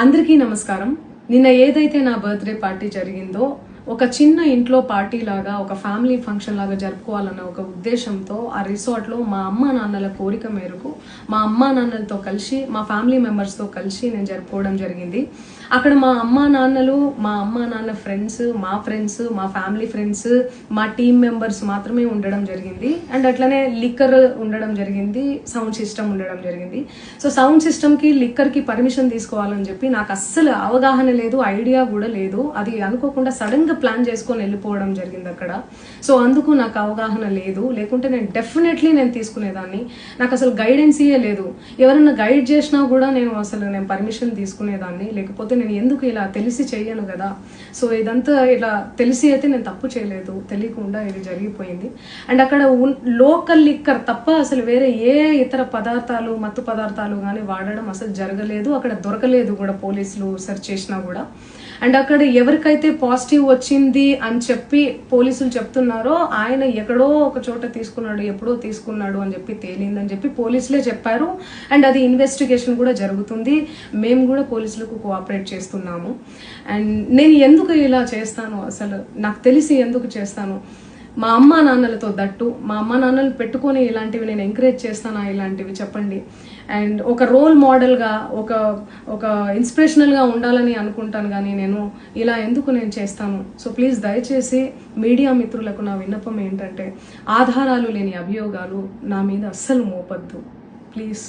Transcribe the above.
అందరికీ నమస్కారం. నిన్న ఏదైతే నా బర్త్డే పార్టీ జరిగిందో ఒక చిన్న ఇంట్లో పార్టీ లాగా ఒక ఫ్యామిలీ ఫంక్షన్ లాగా జరుపుకోవాలన్న ఒక ఉద్దేశంతో ఆ రిసార్ట్ లో మా అమ్మా నాన్నల కోరిక మేరకు మా అమ్మా నాన్నలతో కలిసి మా ఫ్యామిలీ మెంబర్స్ తో కలిసి నేను జరుపుకోవడం జరిగింది. అక్కడ మా అమ్మా నాన్న ఫ్రెండ్స్, మా ఫ్యామిలీ ఫ్రెండ్స్, మా టీమ్ మెంబర్స్ మాత్రమే ఉండడం జరిగింది. అండ్ అట్లనే లిక్కర్ ఉండడం జరిగింది, సౌండ్ సిస్టమ్ ఉండడం జరిగింది. సో సౌండ్ సిస్టమ్ కి లిక్కర్ కి పర్మిషన్ తీసుకోవాలని చెప్పి నాకు అస్సలు అవగాహన లేదు, ఐడియా కూడా లేదు. అది అనుకోకుండా సడన్ గా ప్లాన్ చేసుకొని వెళ్ళిపోవడం జరిగింది అక్కడ. సో అందుకు నాకు అవగాహన లేదు, లేకుంటే నేను డెఫినెట్లీ నేను తీసుకునేదాన్ని. నాకు అసలు గైడెన్సీయే లేదు. ఎవరైనా గైడ్ చేసినా కూడా నేను పర్మిషన్ తీసుకునేదాన్ని, లేకపోతే నేను ఎందుకు ఇలా తెలిసి చెయ్యను కదా. సో ఇదంతా ఇలా తెలిసి అయితే నేను తప్పు చేయలేదు, తెలియకుండా ఇది జరిగిపోయింది. అండ్ అక్కడ లోకల్ లిక్కర్ తప్ప అసలు వేరే ఏ ఇతర పదార్థాలు, మత్తు పదార్థాలు కానీ వాడడం అసలు జరగలేదు. అక్కడ దొరకలేదు కూడా, పోలీసులు సెర్చ్ చేసినా కూడా. అండ్ అక్కడ ఎవరికైతే పాజిటివ్ వచ్చింది అని చెప్పి పోలీసులు చెప్తున్నారో ఆయన ఎక్కడో ఒక చోట తీసుకున్నాడు, ఎప్పుడో తీసుకున్నాడు అని చెప్పి తేలిందని చెప్పి పోలీసులే చెప్పారు. అండ్ అది ఇన్వెస్టిగేషన్ కూడా జరుగుతుంది. మేము కూడా పోలీసులకు కోఆపరేట్ చేస్తున్నాము. అండ్ నేను ఎందుకు ఇలా చేస్తాను, అసలు నాకు తెలిసి ఎందుకు చేస్తాను, మా అమ్మా నాన్నలతో దట్టు మా అమ్మా నాన్నలు పెట్టుకొని ఇలాంటివి నేను ఎంకరేజ్ చేస్తానా, ఇలాంటివి చెప్పండి. అండ్ ఒక రోల్ మోడల్గా ఒక ఇన్స్పిరేషనల్గా ఉండాలని అనుకుంటాను, కానీ నేను ఇలా ఎందుకు నేను చేస్తాను. సో ప్లీజ్ దయచేసి మీడియా మిత్రులకు నా విన్నపం ఏంటంటే, ఆధారాలు లేని అభియోగాలు నా మీద అస్సలు మోపద్దు ప్లీజ్.